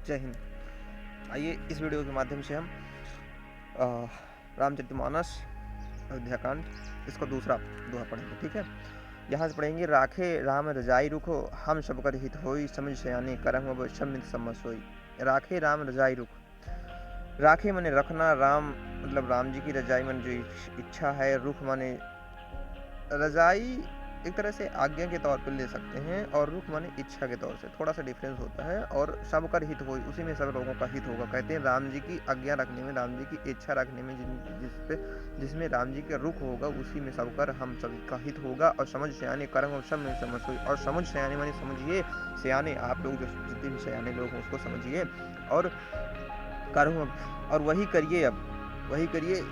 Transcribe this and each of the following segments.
जय हिंद। आइए इस वीडियो के माध्यम से हम रामचरितमानस अयोध्याकांड इसका दूसरा दोहा पढ़ेंगे। ठीक है, यहाँ से पढ़ेंगे। राखे राम रजाई रुखो, हम सब कर हित होई, समझ सयाने करम अब सम्मित सम्मत सोई। राखे राम रजाई रुख, राखे माने रखना, राम मतलब राम जी की रजाई माने जो इच्छा है, रुख माने रजाई एक तरह से आज्ञा के तौर पर ले सकते हैं, और रुख माने इच्छा के तौर से, थोड़ा सा डिफरेंस होता है। और सबका हित हो, उसी में सब लोगों का हित होगा। कहते हैं राम जी की आज्ञा रखने में, राम जी की इच्छा रखने में, जिसमें राम जी का रुख होगा, उसी में सबकर हम सभी का हित होगा। और समझ सयाने कर्म और सब में समझ हुई। और समझ सयाने माने समझिए, सयाने आप लोग जो जितने भी सयाने लोग हैं उसको समझिए, और कर्म और वही करिए, अब वही करिए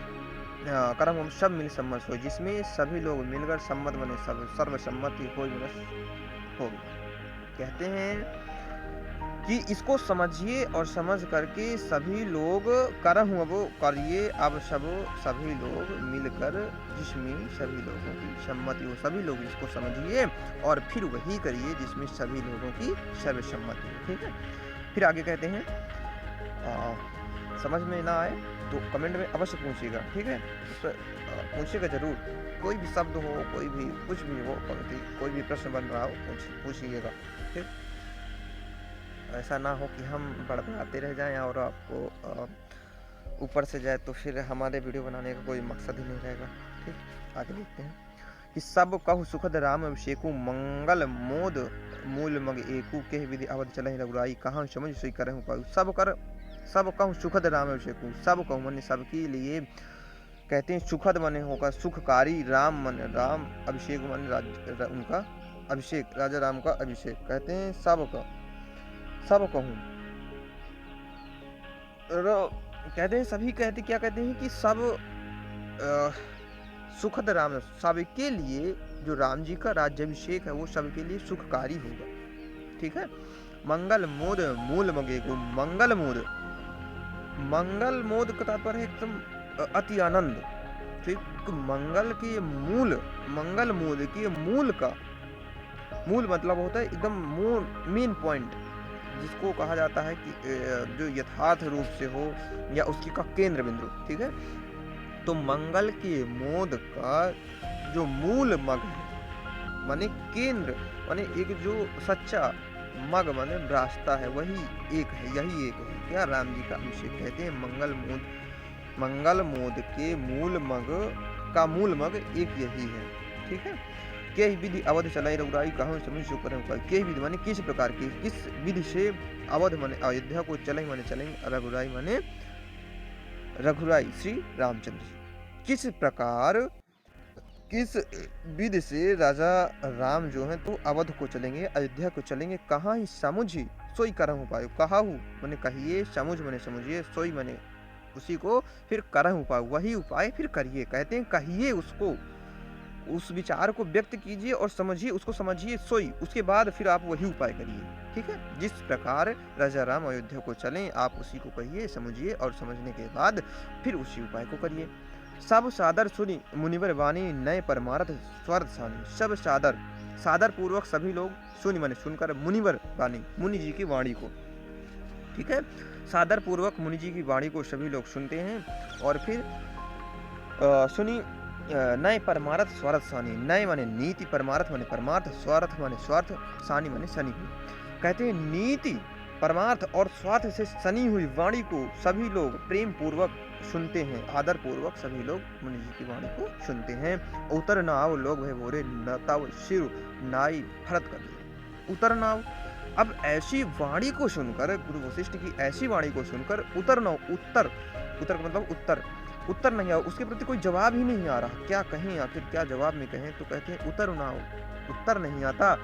कर्म हम सब मिल सम्मत हो, जिसमें सभी लोग मिलकर सम्मत बने, सब सर्वसम्मति हो। कहते हैं कि इसको समझिए और समझ करके सभी लोग कर्म वो करिए, अब सभी लोग मिलकर, जिसमें सभी लोगों की सम्मति हो, सभी लोग इसको समझिए और फिर वही करिए जिसमें सभी लोगों की सर्वसम्मति हो। ठीक है, फिर आगे कहते हैं समझ में ना आए तो कमेंट में अवश्य पूछिएगा। ठीक है, पूछिएगा जरूर, कोई भी शब्द हो, कोई भी कुछ भी हो, कोई भी प्रश्न बन रहा हो, पूछिएगा। ठीक, ऐसा ना हो कि हम बड़बड़ाते रह जाएं और आपको ऊपर से जाए तो फिर हमारे वीडियो बनाने का कोई मकसद ही नहीं रहेगा। ठीक, आगे देखते हैं कि सब कहु सुखद राम अभिषेकु, मंगल मोद मूल मग एकू, के विधि अवध चलहि रघुराई, कहाँ समझ सोई करहु पाऊ। सब कहूँ सुखद राम अभिषेकु, सब कहूँ माने सबके लिए, कहते हैं सुखद माने होगा सुखकारी, राम माने राम, अभिषेक माने उनका अभिषेक, राजा राम का अभिषेक। कहते हैं सब कहूँ, कहते हैं सभी, कहते क्या कहते हैं कि सब सुखद राम, सबके लिए जो राम जी का राज्याभिषेक है वो सबके लिए सुखकारी होगा। ठीक है, मंगल मोद मूल मगे को, मंगल मोद का तात्पर्य है एकदम अति आनंद। ठीक, मंगल के मूल, मंगल मोद के मूल का, मूल मतलब होता है एकदम मेन पॉइंट, जिसको कहा जाता है कि जो यथार्थ रूप से हो या उसकी का केंद्र बिंदु। ठीक है, तो मंगल के मोद का जो मूल मग है माने केंद्र, माने एक जो सच्चा मग माने रास्ता है, वही एक है, यही एक है क्या, राम जी का अभिषेक। कहते हैं मंगल मोद के मूल मग का मूल मग एक यही है। ठीक है, के विधि अवध चलाई रघुराई, कहाँ समझ सो करें उपाय। के विधि माने किस प्रकार की, किस विधि से, अवध माने अयोध्या को, चले माने चलेंगे, रघुराई माने रघुराई श्री रामचंद्र जी, किस प्रकार, किस विधि से राजा राम जो है तो अवध को चलेंगे, अयोध्या को चलेंगे, कहाँ ही समुझी सोई करहु पायो। कहाहू माने कहिए, समुझ माने समझिए, सोई माने उसी को, फिर करहु पायो वही उपाय फिर करिए। कहते हैं कहिए उसको, उस विचार को व्यक्त कीजिए और समझिए, उसको समझिए, सोई, उसके बाद फिर आप वही उपाय करिए। ठीक है, जिस प्रकार राजा राम अयोध्या को चलें, आप उसी को कहिए, समझिए, और समझने के बाद फिर उसी उपाय को करिए। सब सादर सुनी मुनिवर वाणी, नए परमार्थ स्वर्थ सानी। सब सादर पूर्वक सभी लोग सुनी माने सुनकर, मुनिवर वाणी मुनि जी की वाणी को। ठीक है, सादर पूर्वक मुनि जी की वाणी को सभी लोग सुनते हैं, और फिर सुनी नए परमार्थ स्वार्थ सानी। नए माने नीति, परमार्थ माने परमार्थ, स्वार्थ माने स्वार्थ, सानी माने सनी हुई। कहते हैं नीति, परमार्थ और स्वार्थ से सनी हुई वाणी को सभी लोग प्रेम पूर्वक सुनते हैं, आदर पूर्वक सभी लोग मुनि जी की वाणी को सुनते हैं। उतर नाव लोग भय भोरे, नतव सिर नाई भरत कर दिए। उतर नाव, अब ऐसी वाणी को सुनकर, गुरु वशिष्ठ की ऐसी वाणी को सुनकर, उतर नाव, उत्तर का मतलब उत्तर नहीं आ, उसके प्रति कोई जवाब ही नहीं आ रहा, क्या कहें, आखिर क्या जवाब में कहें। तो कहते हैं उतर नाव, उत्तर नहीं आता।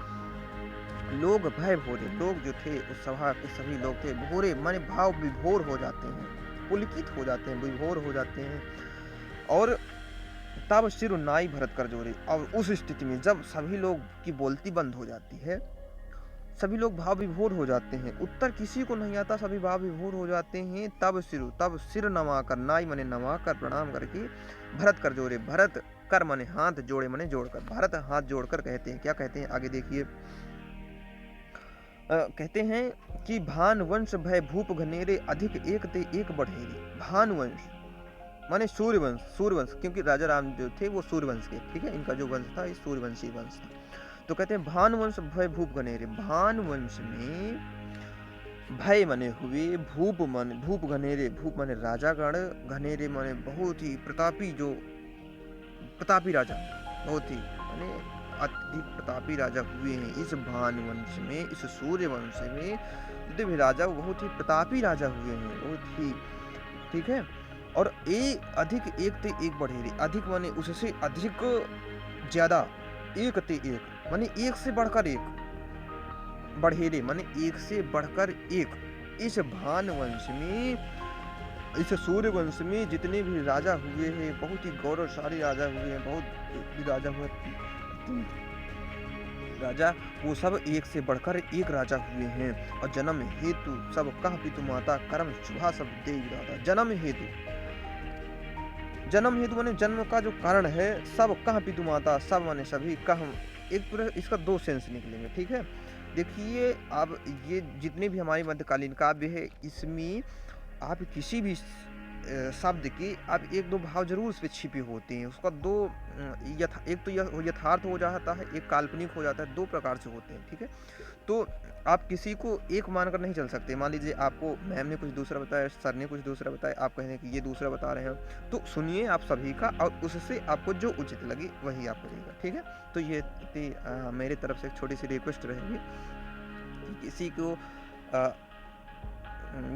लोग भय भोरे, लोग जो थे उस सभा के सभी लोग थे, भोरे माने भाव विभोर हो जाते हैं, पुलकित हो जाते हैं, विभोर हो जाते हैं। और तब सिर नाई भरत कर जोरे, और उस स्थिति में जब सभी लोग की बोलती बंद हो जाती है, सभी लोग भाव विभोर हो जाते हैं, उत्तर किसी को नहीं आता, सभी भाव विभोर हो जाते हैं। तब सिर नवाकर, नाई मने नवाकर, प्रणाम करके, भरत कर जोरे, भरत कर मने हाथ, जोड़े मने जोड़कर, भरत हाथ जोड़कर कहते हैं, क्या कहते हैं आगे देखिए। कहते हैं कि भानुवंश भय भूप घनेरे अधिक एक ते एक बढ़ेरे। भानुवंश माने सूर्यवंश, सूर्यवंश क्योंकि राजा राम जो थे वो सूर्यवंश के, ठीक है, इनका जो वंश था ये सूर्यवंशी वंश था। तो कहते हैं भानुवंश भय भूप घनेरे, भानुवंश में भय मने हुए, भूप घनेरे, भूप माने राजागण, घनेरे माने बहुत ही प्रतापी, जो प्रतापी राजा, बहुत ही माने अत्यधिक प्रतापी राजा हुए हैं इस भानुवंश में, इस सूर्यवंश में जितने भी राजा बहुत ही प्रतापी राजा हुए हैं, बहुत ही, ठीक है। और अधिक एक ते एक बढ़ेरे, अधिक माने उससे अधिक ज्यादा, एक ते एक माने एक से बढ़कर एक, बढ़ेरे माने एक से बढ़कर एक। इस भानुवंश में, इस सूर्यवंश में जितने भी राजा हुए हैं बहुत ही गौरवशाली राजा हुए हैं, बहुत भी राजा हुए राजा, वो सब एक से बढ़कर एक राजा हुए हैं। और जन्म हेतु सब कह पितु माता, कर्म शुभा सब देव दाता। जन्म हेतु, जन्म हेतु माने जन्म का जो कारण है, सब कह पितु माता, सब माने सभी, कह एक पूरा इसका दो सेंस निकलेंगे, ठीक है। देखिए अब ये जितने भी हमारे मध्यकालीन काव्य है इसमें आप किसी भी शब्द के आप एक दो भाव जरूर उसमें छिपे होते हैं, उसका दो एक तो यथार्थ हो जाता है, एक काल्पनिक हो जाता है, दो प्रकार से होते हैं, ठीक है। तो आप किसी को एक मानकर नहीं चल सकते। मान लीजिए आपको मैम ने कुछ दूसरा बताया, सर ने कुछ दूसरा बताया, आप कहें कि ये दूसरा बता रहे हैं, तो सुनिए आप सभी का और उससे आपको जो उचित लगे वही आप करिएगा, ठीक है। तो ये मेरे तरफ से एक छोटी सी रिक्वेस्ट रहेगी कि किसी को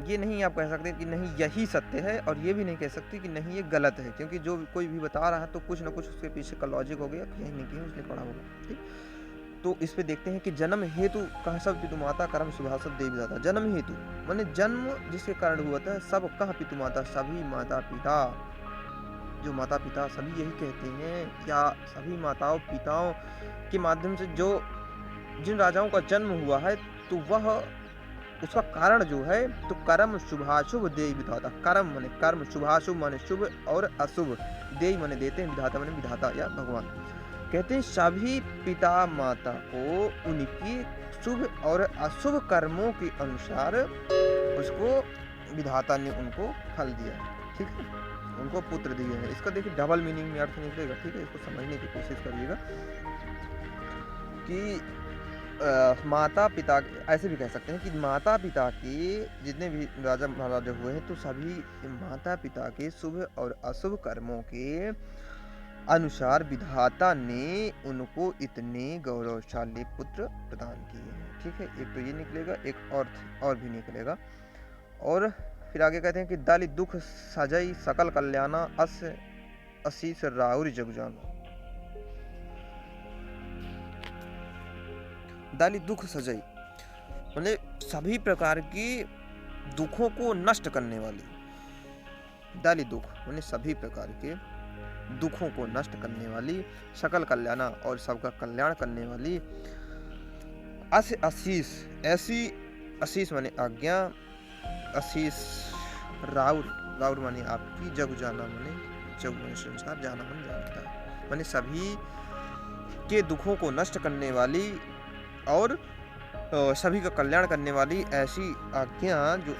ये नहीं आप कह सकते कि नहीं यही सत्य है, और ये भी नहीं कह सकते कि नहीं ये गलत है, क्योंकि जो कोई भी बता रहा है तो कुछ ना कुछ उसके पीछे का लॉजिक हो गया, कहीं नहीं कहीं उसने पढ़ा होगा, ठीक। तो इस पे देखते हैं कि जन्म हेतु कह सब पितु माता, कर्म शुभाशुभ देवी दाता। जन्म हेतु माने जन्म जिसके कारण हुआ था, सब कह पितु माता, सभी माता पिता, जो माता पिता सभी यही कहते हैं, या सभी माताओं पिताओं के माध्यम से जो जिन राजाओं का जन्म हुआ है, तो वह उसका कारण जो है, तो कर्म शुभाशुभ देय विधाता। कर्म माने कर्म, शुभाशुभ माने शुभ और अशुभ, देय माने देते हैं, विधाता माने विधाता या भगवान। कहते हैं सभी पिता माता को उनकी शुभ और अशुभ कर्मों के अनुसार उसको विधाता ने उनको फल दिया, ठीक है, उनको पुत्र दिए हैं। इसका देखिए डबल मीनिंग में अर्थ निकलेगा, ठीक है, इसको समझने की कोशिश करिएगा कि माता पिता, ऐसे भी कह सकते हैं कि माता पिता के जितने भी राजा महाराजा हुए हैं, तो सभी माता पिता के शुभ और अशुभ कर्मों के अनुसार विधाता ने उनको इतने गौरवशाली पुत्र प्रदान किए हैं, ठीक है। एक तो ये निकलेगा, एक और भी निकलेगा। और फिर आगे कहते हैं कि दाली दुख सजई सकल कल्याणा, अस असीस राउर जग जाना। दाली दुख सजई मतलब सभी प्रकार के दुखों को नष्ट करने वाली, दाली दुख माने सभी प्रकार के दुखों को नष्ट करने वाली, सकल कल्याणा और सबका कल्याण करने वाली, अस आशीष, ऐसी आशीष माने आज्ञा, आशीष राउर, राउर माने आपकी, जग जाना माने जग माने संसार, जाना माने जानता है, माने सभी के दुखों को नष्ट करने वाली और सभी का कल्याण करने वाली ऐसी आज्ञा, जो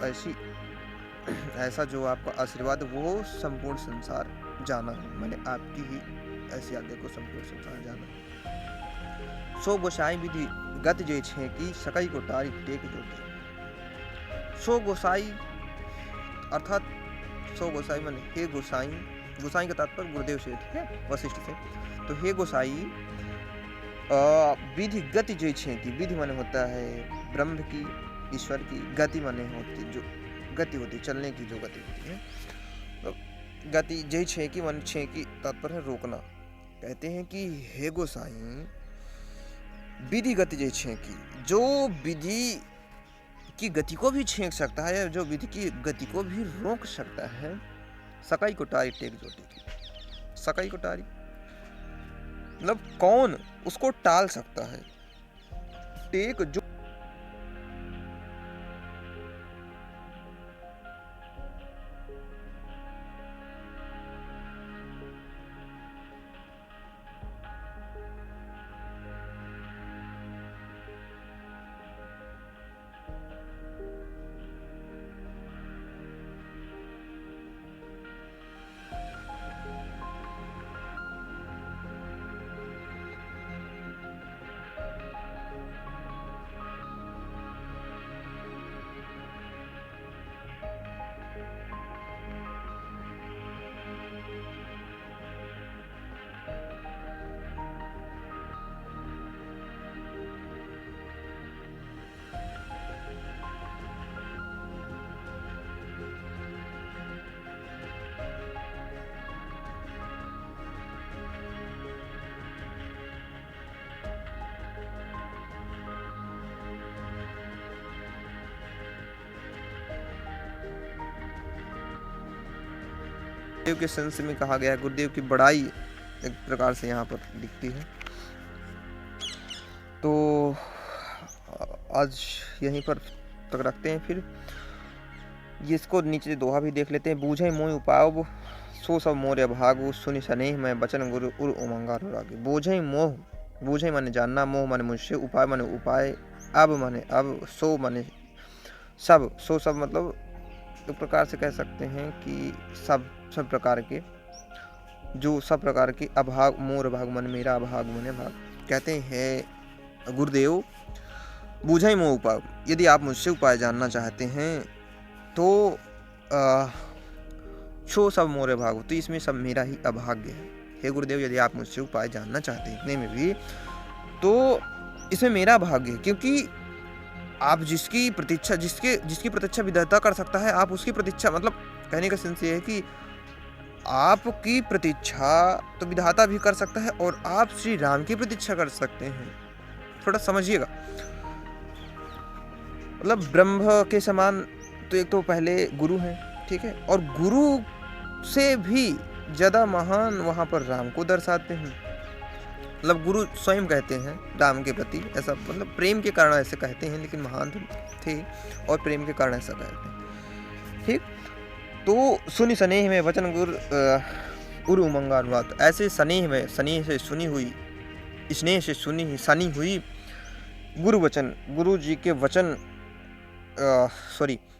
ऐसा जो आपका आशीर्वाद वो संपूर्ण संसार जाना है, मैंने आपकी ही ऐसी आज्ञा को संपूर्ण संसार जाना। सो गोसाई विधि गत जे छे की सकई को तारी टेक जोते। सो गोसाई अर्थात सो गोसाई माने हे गोसाई, गोसाई का तात्पर्य गुरुदेव से, ठीक है, वशिष्ठ से। तो हे गोसाई विधि गति जो छे की, विधि माने होता है ब्रह्म की, ईश्वर की, गति माने होती जो गति होती, चलने की जो गति होती है, तो गति जय छे की मन छे की तात्पर्य है रोकना। कहते हैं कि हे गोसाई विधि गति जय छे की, जो विधि की गति को भी छेक सकता है, जो विधि की गति को भी रोक सकता है, सकई कोटारी टेक जोटी की। सकई कोटारी मतलब कौन उसको टाल सकता है, टेक जो गुरुदेव के सेंस में कहा गया है, गुरुदेव की बड़ाई एक प्रकार से यहाँ पर दिखती है। तो आज यहीं पर तक रखते हैं, फिर ये इसको नीचे दोहा भी देख लेते हैं। बूझे मोहि उपाय सो सब मोर अभागु, सुनि स्नेह मैं बचन गुरु उर उमंगा अनुरागी। बूझे मोह, बूझे माने जानना, मोह माने मुझसे, उपाय माने उपाय, अब माने अब, सो माने सब, सो सब मतलब एक प्रकार से कह सकते हैं कि सब प्रकार के, जो सब प्रकार के, अभाग मोर भाग मन मेरा, अभाग मने भाग। कहते हैं गुरुदेव बूझे मोह उपाय, यदि आप मुझसे उपाय जानना चाहते हैं तो छो सब मोरे भाग, तो इसमें सब मेरा ही अभाग्य है। हे गुरुदेव यदि आप मुझसे उपाय जानना चाहते हैं इतने में भी, तो इसमें मेरा भाग्य है, क्योंकि आप जिसकी प्रतीक्षा विधाता कर सकता है, आप उसकी प्रतीक्षा, मतलब कहने का सेंस ये है कि आपकी प्रतीक्षा तो विधाता भी कर सकता है और आप श्री राम की प्रतीक्षा कर सकते हैं। थोड़ा समझिएगा, मतलब ब्रह्म के समान तो एक तो पहले गुरु हैं, ठीक है, और गुरु से भी ज्यादा महान वहां पर राम को दर्शाते हैं। मतलब गुरु स्वयं कहते हैं राम के प्रति, ऐसा मतलब प्रेम के कारण ऐसे कहते हैं, लेकिन महान थे और प्रेम के कारण ऐसा कहते हैं, ठीक। तो सुनि स्नेह में वचन उर उमंगा अनुराग, ऐसे स्नेह में, स्नेह से सुनी हुई, स्नेह से सुनी सनी हुई गुरु वचन, गुरु जी के वचन,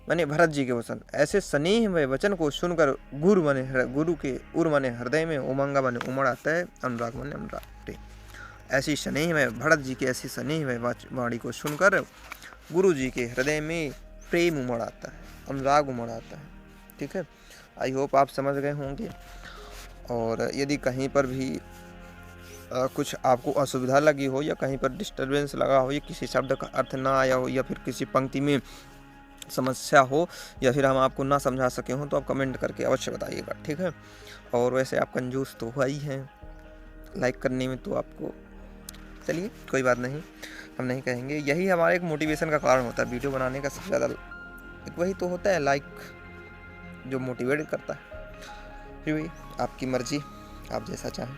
माने भरत जी के वचन, ऐसे स्नेह में वचन को सुनकर गुरु के उर माने हृदय में, उमंगा माने उमड़ आता है, अनुराग माने अनुराग। ऐसी स्नेह में भरत जी के ऐसी स्नेह में वाणी को सुनकर गुरु जी के हृदय में प्रेम उमड़ आता है, अनुराग उमड़ आता है, ठीक है। आई होप आप समझ गए होंगे। और यदि कहीं पर भी कुछ आपको असुविधा लगी हो, या कहीं पर डिस्टरबेंस लगा हो, या किसी शब्द का अर्थ ना आया हो, या फिर किसी पंक्ति में समस्या हो, या फिर हम आपको ना समझा सके हो, तो आप कमेंट करके अवश्य बताइएगा, ठीक है। और वैसे आप कंजूस तो हुआ ही हैं लाइक करने में, तो आपको चलिए कोई बात नहीं, हम नहीं कहेंगे। यही हमारे एक मोटिवेशन का कारण होता है वीडियो बनाने का, सबसे ज़्यादा एक वही तो होता है, लाइक जो मोटिवेट करता है। फिर वही आपकी मर्जी, आप जैसा चाहें।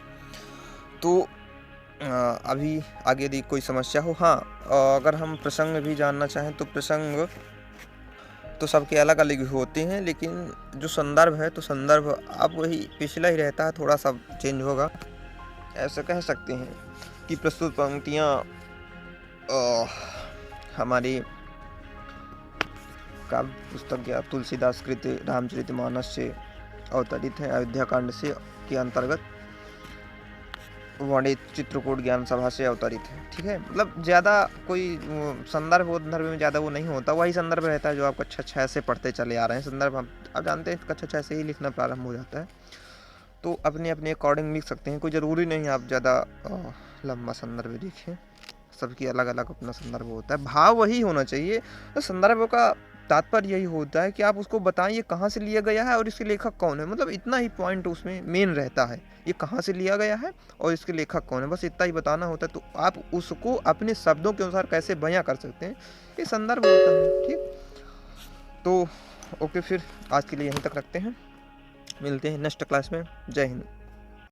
तो अभी आगे यदि कोई समस्या हो, हाँ, अगर हम प्रसंग भी जानना चाहें तो प्रसंग तो सबके अलग अलग होते हैं, लेकिन जो संदर्भ है तो संदर्भ अब वही पिछला ही रहता है, थोड़ा सा चेंज होगा। ऐसा कह सकते हैं कि प्रस्तुत पंक्तियाँ हमारी काव्य पुस्तक या तुलसीदास कृत रामचरितमानस से अवतरित है, अयोध्या कांड से के अंतर्गत वाणी चित्रकूट ज्ञान सभा से अवतरित है, ठीक है। मतलब ज़्यादा कोई संदर्भ में ज़्यादा वो नहीं होता, वही संदर्भ रहता है जो आप कक्षा 6 से पढ़ते चले आ रहे हैं। संदर्भ आप जानते हैं कक्षा 6 से ही लिखना प्रारंभ हो जाता है, तो अपने अपने अकॉर्डिंग लिख सकते हैं, कोई ज़रूरी नहीं आप ज़्यादा लंबा संदर्भ लिखें, सबकी अलग अलग अपना संदर्भ होता है। भाव वही होना चाहिए, तो संदर्भ का तात्पर्य यही होता है कि आप उसको बताएं ये कहाँ से लिया गया है और इसके लेखक कौन है, मतलब इतना ही पॉइंट उसमें मेन रहता है, ये कहाँ से लिया गया है और इसके लेखक कौन है, बस इतना ही बताना होता है। तो आप उसको अपने शब्दों के अनुसार कैसे बयां कर सकते हैं, ये संदर्भ होता है, ठीक। तो ओके, फिर आज के लिए यहीं तक रखते हैं, मिलते हैं नेक्स्ट क्लास में। जय हिंद।